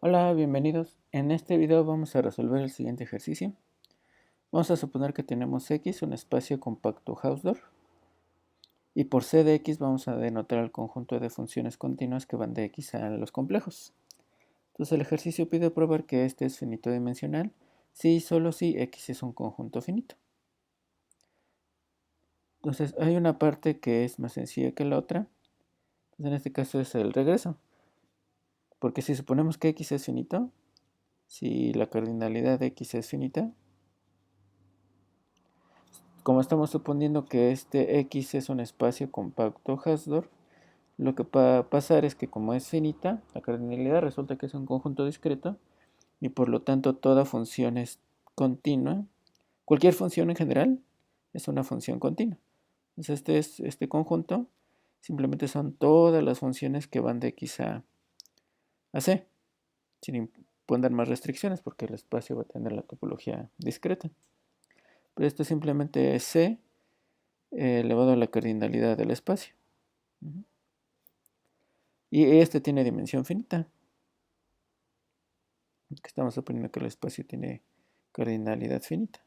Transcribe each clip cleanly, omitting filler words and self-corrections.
Hola, bienvenidos. En este video vamos a resolver el siguiente ejercicio. Vamos a suponer que tenemos X, un espacio compacto Hausdorff, y por C de X vamos a denotar el conjunto de funciones continuas que van de X a los complejos. Entonces el ejercicio pide probar que este es finito dimensional si y solo si X es un conjunto finito. Entonces hay una parte que es más sencilla que la otra. Entonces en este caso es el regreso. Porque si suponemos que X es finito, si la cardinalidad de X es finita, como estamos suponiendo que este X es un espacio compacto Hausdorff, lo que va a pasar es que como es finita, la cardinalidad resulta que es un conjunto discreto y por lo tanto toda función es continua. Cualquier función en general es una función continua. Entonces este conjunto simplemente son todas las funciones que van de X a C, sin poner más restricciones porque el espacio va a tener la topología discreta. Pero esto simplemente es C elevado a la cardinalidad del espacio. Y este tiene dimensión finita. Estamos suponiendo que el espacio tiene cardinalidad finita.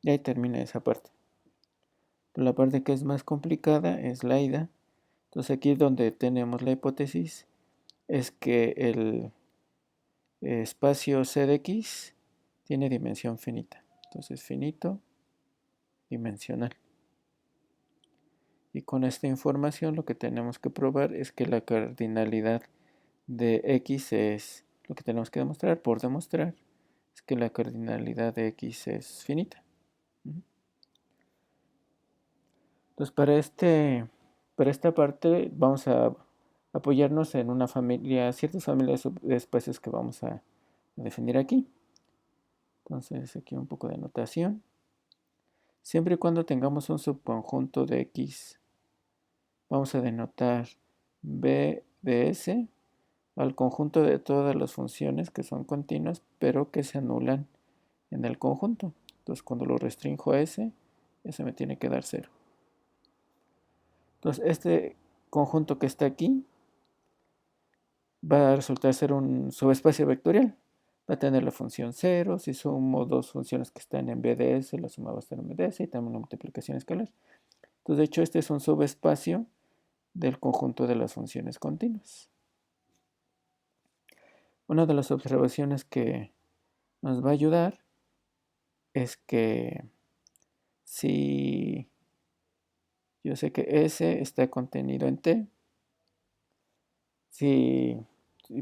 Y ahí termina esa parte. La parte que es más complicada es la ida. Entonces aquí donde tenemos la hipótesis es que el espacio C de X tiene dimensión finita. Entonces finito dimensional. Y con esta información lo que tenemos que probar es que la cardinalidad de X es lo que tenemos que demostrar. Por demostrar es que la cardinalidad de X es finita. Entonces para esta parte vamos a apoyarnos en una familia, ciertas familias de espacios que vamos a definir aquí. Entonces aquí un poco de notación. Siempre y cuando tengamos un subconjunto de X, vamos a denotar B de S al conjunto de todas las funciones que son continuas, pero que se anulan en el conjunto. Entonces cuando lo restringo a S, me tiene que dar 0. Entonces este conjunto que está aquí va a resultar ser un subespacio vectorial. Va a tener la función 0. Si sumo dos funciones que están en BDS, la suma va a estar en BDS y tenemos una multiplicación escalar. Entonces, de hecho, este es un subespacio del conjunto de las funciones continuas. Una de las observaciones que nos va a ayudar es que si yo sé que S está contenido en T,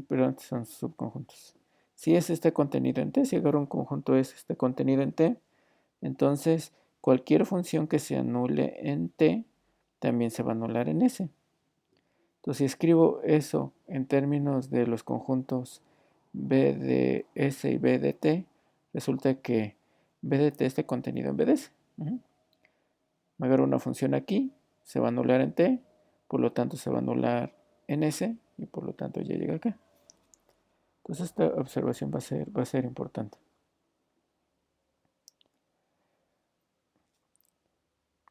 perdón, son subconjuntos. Si S está contenido en T, si agarro un conjunto S está contenido en T, entonces cualquier función que se anule en T también se va a anular en S. Entonces, si escribo eso en términos de los conjuntos B de S y B de T, resulta que B de T está contenido en B de S. Me agarro una función aquí, se va a anular en T, por lo tanto se va a anular en S y por lo tanto ya llega acá. Entonces esta observación va a ser importante.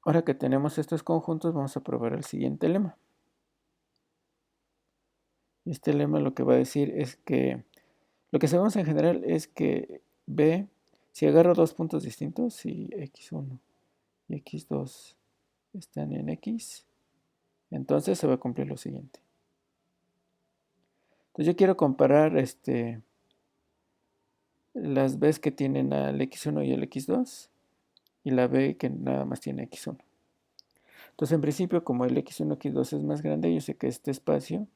Ahora que tenemos estos conjuntos, vamos a probar el siguiente lema. Este lema lo que va a decir es que lo que sabemos en general es que B, si agarro dos puntos distintos, si x1 y x2 están en X, entonces se va a cumplir lo siguiente. Entonces yo quiero comparar las B's que tienen al x1 y al x2 y la B que nada más tiene x1. Entonces en principio como el x1 y x2 es más grande, yo sé que este espacio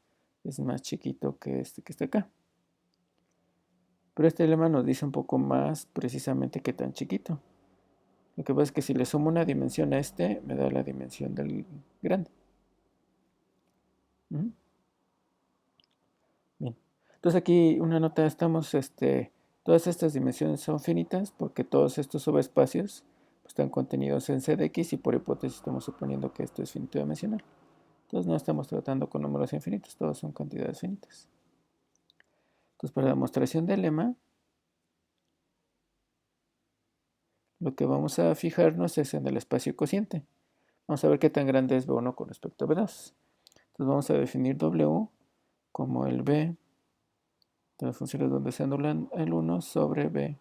es más chiquito que este que está acá. Pero este lema nos dice un poco más precisamente qué tan chiquito. Lo que pasa es que si le sumo una dimensión a este, me da la dimensión del grande. Bien. Entonces aquí una nota, todas estas dimensiones son finitas porque todos estos subespacios están contenidos en C de X y por hipótesis estamos suponiendo que esto es finito dimensional. Entonces no estamos tratando con números infinitos, todos son cantidades finitas. Entonces para la demostración del lema, lo que vamos a fijarnos es en el espacio cociente. Vamos a ver qué tan grande es B1 con respecto a B2. Entonces vamos a definir W como el b de las funciones donde se anulan el 1 sobre b,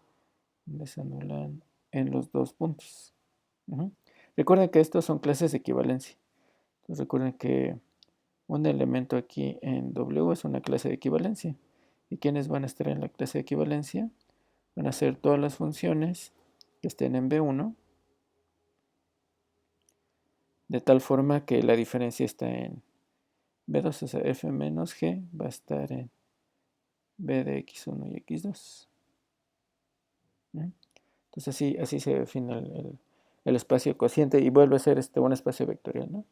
donde se anulan en los dos puntos. Recuerden que estos son clases de equivalencia. Entonces recuerden que un elemento aquí en W es una clase de equivalencia. ¿Y quiénes van a estar en la clase de equivalencia? Van a ser todas las funciones que estén en B1, de tal forma que la diferencia está en B2, o sea, f menos g va a estar en b de x1 y x2. Entonces así se define el espacio cociente y vuelve a ser un espacio vectorial, ¿no?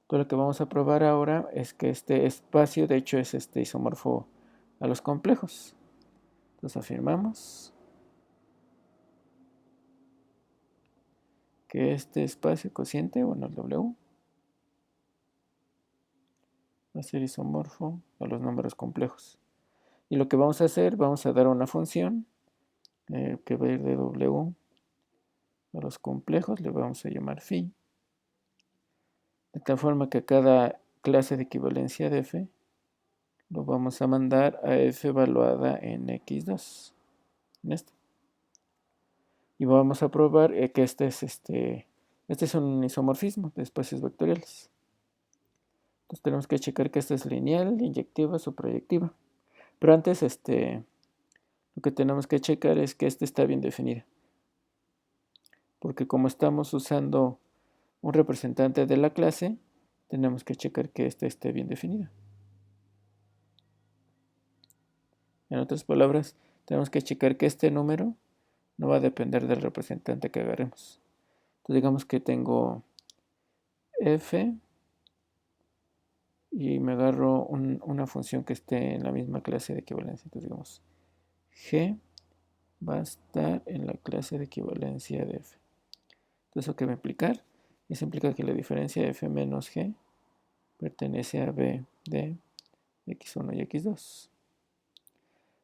Todo lo que vamos a probar ahora es que este espacio de hecho es isomorfo a los complejos. Entonces afirmamos que este espacio cociente, bueno, el W, va a ser isomorfo a los números complejos. Y lo que vamos a hacer, vamos a dar una función que va a ir de W a los complejos, le vamos a llamar phi, de tal forma que a cada clase de equivalencia de f lo vamos a mandar a f evaluada en x2, en este. Y vamos a probar que este es un isomorfismo de espacios vectoriales. Entonces tenemos que checar que esta es lineal, inyectiva o proyectiva. Pero antes, lo que tenemos que checar es que esta está bien definida. Porque como estamos usando un representante de la clase, tenemos que checar que esta esté bien definida. En otras palabras, tenemos que checar que este número no va a depender del representante que agarremos. Entonces digamos que tengo f y me agarro una función que esté en la misma clase de equivalencia. Entonces digamos, g va a estar en la clase de equivalencia de f. Entonces, ¿eso qué va a implicar? Eso implica que la diferencia de f menos g pertenece a b de x1 y x2.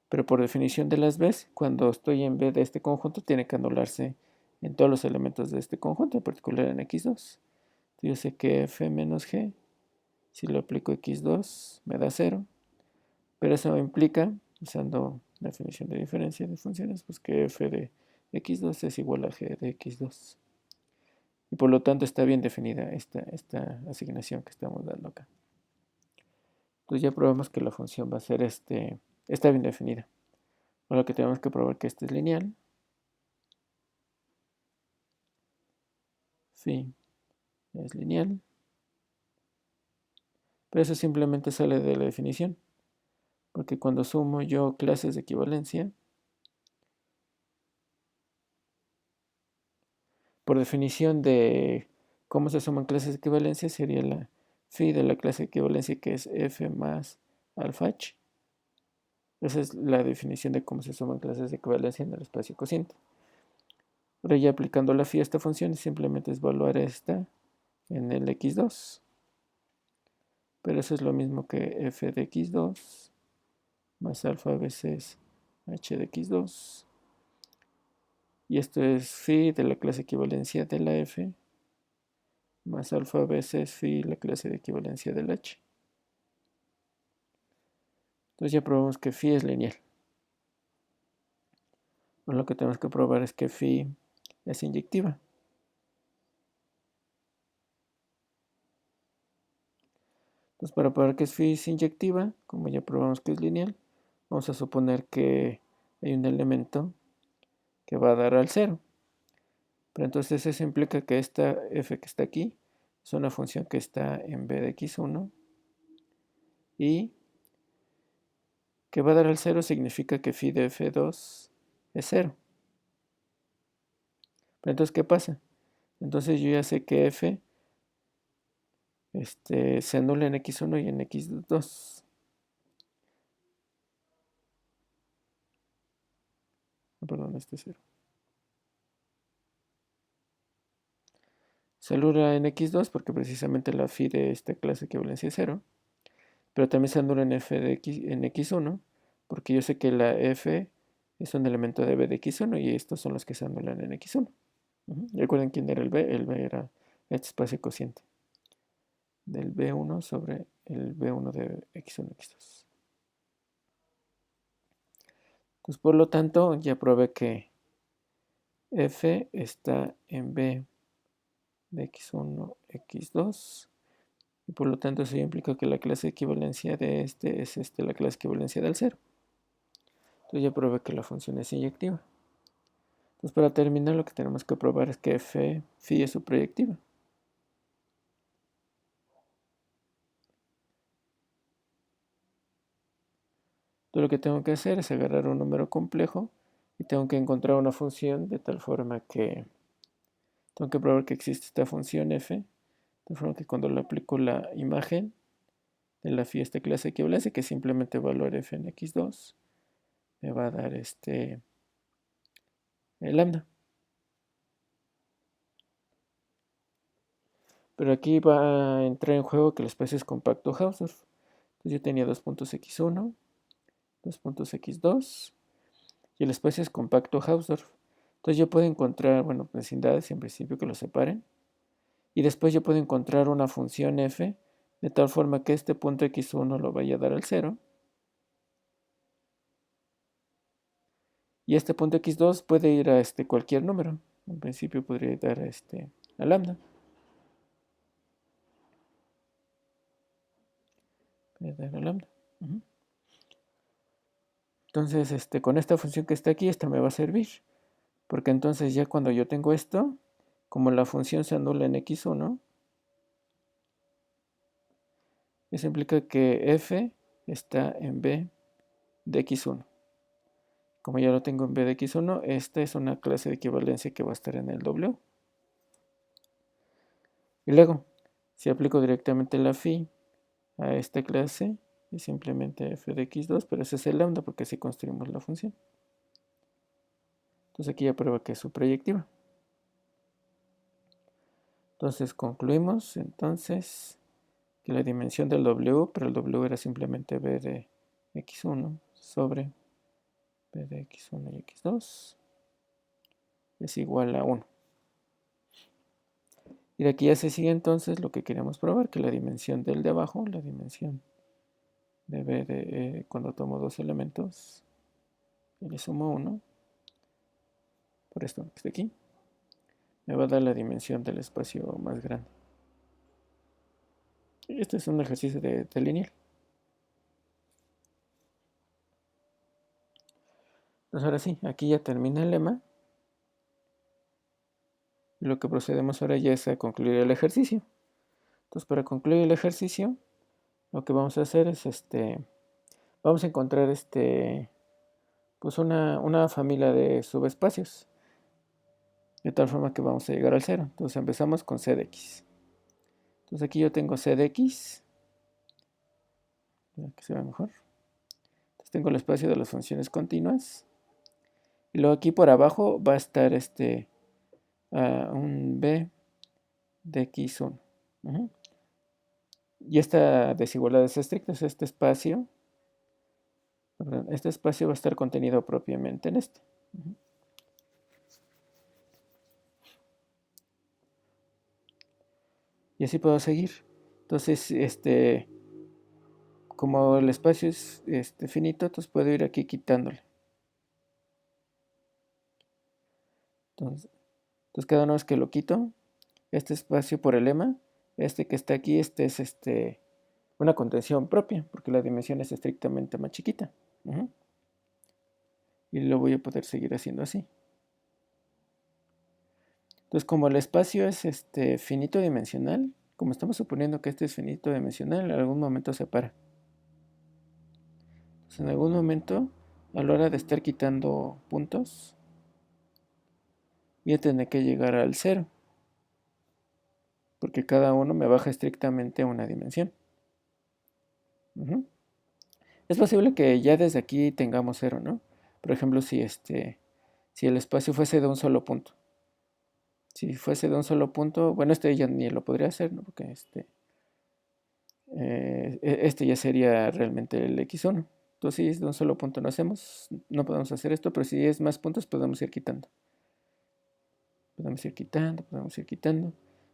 Pero por definición de las b's, cuando estoy en b de este conjunto, tiene que anularse en todos los elementos de este conjunto, en particular en x2. Entonces, yo sé que f menos g, si lo aplico x2, me da 0. Pero eso implica, usando la definición de diferencia de funciones, pues que f de x2 es igual a g de x2. Y por lo tanto está bien definida esta asignación que estamos dando acá. Entonces ya probamos que la función va a ser está bien definida. Ahora que tenemos que probar que este es lineal. Phi es lineal. Pero eso simplemente sale de la definición. Porque cuando sumo yo clases de equivalencia, por definición de cómo se suman clases de equivalencia, sería la phi de la clase de equivalencia que es f más alfa h. Esa es la definición de cómo se suman clases de equivalencia en el espacio cociente. Ahora ya aplicando la phi a esta función, simplemente es evaluar esta en el x2. Pero eso es lo mismo que f de x2 más alfa veces h de x2. Y esto es phi de la clase de equivalencia de la f más alfa veces phi la clase de equivalencia del h. Entonces ya probamos que phi es lineal. Ahora lo que tenemos que probar es que phi es inyectiva. Entonces para probar que phi es inyectiva, como ya probamos que es lineal, vamos a suponer que hay un elemento que va a dar al 0. Pero entonces eso implica que esta f que está aquí es una función que está en b de x1 y que va a dar al 0 significa que phi de f2 es 0. Pero entonces, ¿qué pasa? Entonces yo ya sé que f se anula en x1 y en x2. Perdón, este es 0. Se anula en x2 porque precisamente la phi de esta clase equivalencia es 0. Pero también se anula en f de en x1 porque yo sé que la f es un elemento de b de x1 y estos son los que se anulan en x1. Recuerden quién era el b era este espacio cociente. del B1 sobre el B1 de X1, X2. Entonces, por lo tanto, ya probé que F está en B de X1, X2. Y por lo tanto, eso implica que la clase de equivalencia de este es la clase de equivalencia del 0. Entonces ya probé que la función es inyectiva. Entonces, para terminar, lo que tenemos que probar es que phi es subproyectiva. Entonces, lo que tengo que hacer es agarrar un número complejo y tengo que encontrar una función de tal forma que tengo que probar que existe esta función f, de tal forma que cuando le aplico la imagen de la phi a esta clase de equivalencia, que simplemente valor f en x2, me va a dar el lambda. Pero aquí va a entrar en juego que el espacio es compacto Hausdorff. Entonces yo tenía dos puntos x1, dos puntos x2, y el espacio es compacto Hausdorff. Entonces yo puedo encontrar, bueno, vecindades en principio que los separen. Y después yo puedo encontrar una función f de tal forma que este punto x1 lo vaya a dar al 0. Y este punto x2 puede ir a cualquier número. En principio podría dar a lambda. Podría dar a lambda. Entonces, con esta función que está aquí, esta me va a servir. Porque entonces ya cuando yo tengo esto, como la función se anula en x1, eso implica que f está en b de x1. Como ya lo tengo en b de x1, esta es una clase de equivalencia que va a estar en el w. Y luego, si aplico directamente la phi a esta clase, es simplemente f de x2, pero ese es el lambda porque así construimos la función. Entonces aquí ya prueba que es subproyectiva. Entonces concluimos entonces que la dimensión del w, pero el w era simplemente b de x1 sobre b de x1 y x2, es igual a 1. Y de aquí ya se sigue entonces lo que queremos probar, que la dimensión del de abajo, la dimensión de b de cuando tomo dos elementos y le sumo 1, por esto que está aquí, me va a dar la dimensión del espacio más grande. Y este es un ejercicio de lineal. Entonces ahora sí, aquí ya termina el lema. Y lo que procedemos ahora ya es a concluir el ejercicio. Entonces para concluir el ejercicio, lo que vamos a hacer es vamos a encontrar pues una familia de subespacios. De tal forma que vamos a llegar al 0. Entonces empezamos con c de x. Entonces aquí yo tengo c de x. Que se vea mejor. Entonces tengo el espacio de las funciones continuas. Y luego aquí por abajo va a estar un b de x1. Y esta desigualdad es estricta. Este espacio va a estar contenido propiamente en este. Y así puedo seguir. Entonces, como el espacio es finito, entonces puedo ir aquí quitándole. Entonces cada una vez que lo quito, este espacio por el lema, este que está aquí, es una contención propia, porque la dimensión es estrictamente más chiquita. Y lo voy a poder seguir haciendo así. Entonces, como el espacio es finito dimensional, como estamos suponiendo que este es finito dimensional, en algún momento se para. Entonces, en algún momento, a la hora de estar quitando puntos, voy a tener que llegar al 0, porque cada uno me baja estrictamente a una dimensión. Es posible que ya desde aquí tengamos 0, ¿no? Por ejemplo, si el espacio fuese de un solo punto. Si fuese de un solo punto, bueno, ya ni lo podría hacer, ¿no? Porque este ya sería realmente el x1. Entonces, si es de un solo punto no podemos hacer esto, pero si es más puntos, podemos ir quitando. Podemos ir quitando.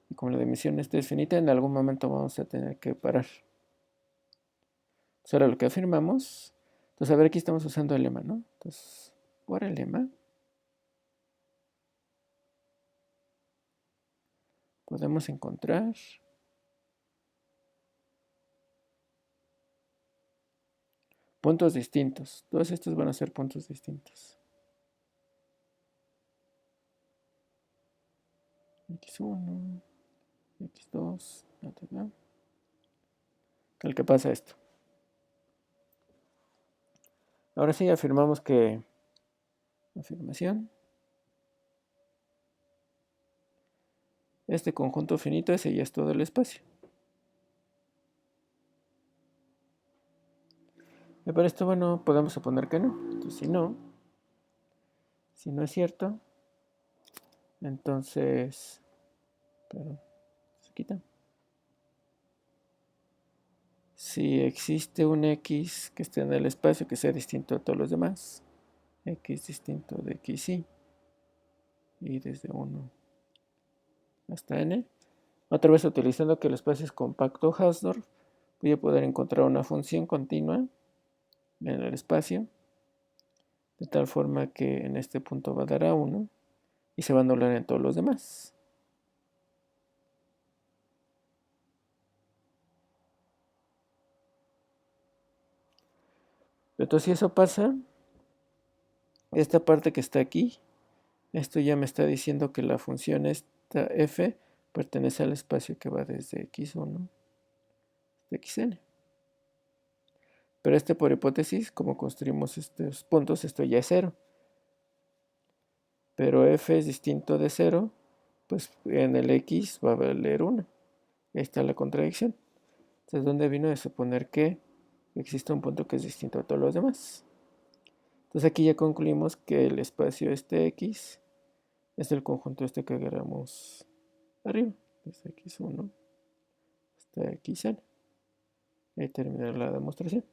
Y como la dimensión es finita, en algún momento vamos a tener que parar. Entonces ahora lo que afirmamos, entonces a ver, aquí estamos usando el lema, ¿no? Entonces, por el lema, podemos encontrar puntos distintos. Todos estos van a ser puntos distintos. X1, X2, el que pasa esto. Ahora sí afirmamos que afirmación. Este conjunto finito, ese ya es todo el espacio. Y para esto, bueno, podemos suponer que no. Entonces, si no es cierto, entonces, perdón, se quita. Si existe un X que esté en el espacio que sea distinto a todos los demás, X distinto de XY, y desde 1 hasta N, otra vez utilizando que el espacio es compacto Hausdorff, voy a poder encontrar una función continua en el espacio, de tal forma que en este punto va a dar a 1 y se va a anular en todos los demás. Entonces, si eso pasa, esta parte que está aquí, esto ya me está diciendo que la función esta f pertenece al espacio que va desde x1 hasta xn. Pero por hipótesis, como construimos estos puntos, esto ya es 0. Pero f es distinto de 0, pues en el x va a valer 1. Ahí está la contradicción. Entonces, ¿dónde vino de suponer que existe un punto que es distinto a todos los demás? Entonces aquí ya concluimos que el espacio x es el conjunto que agarramos arriba, desde x1 hasta xn. Ahí termina la demostración.